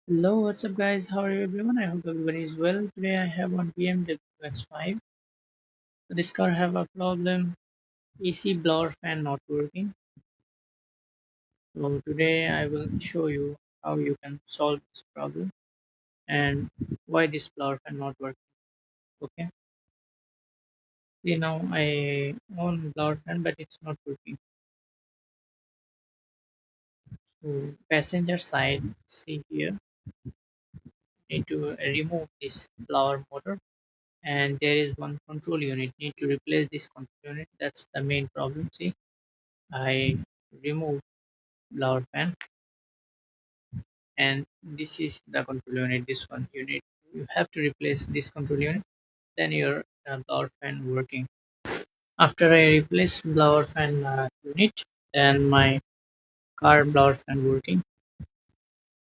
Hello, what's up guys? How are you everyone? I hope everybody is well. Today I have one BMW X5. So this car have a problem, AC blower fan not working. So today I will show you how you can solve this problem and why this blower fan not working. Okay. See now I own blower fan but it's not working. So passenger side, see here, need to remove this blower motor and there is one control unit. Need to replace this control unit. That's the main problem. See, I remove blower fan and this is the control unit. This one you have to replace this control unit, then your blower fan working. After I replace blower fan unit, then my car blower fan working.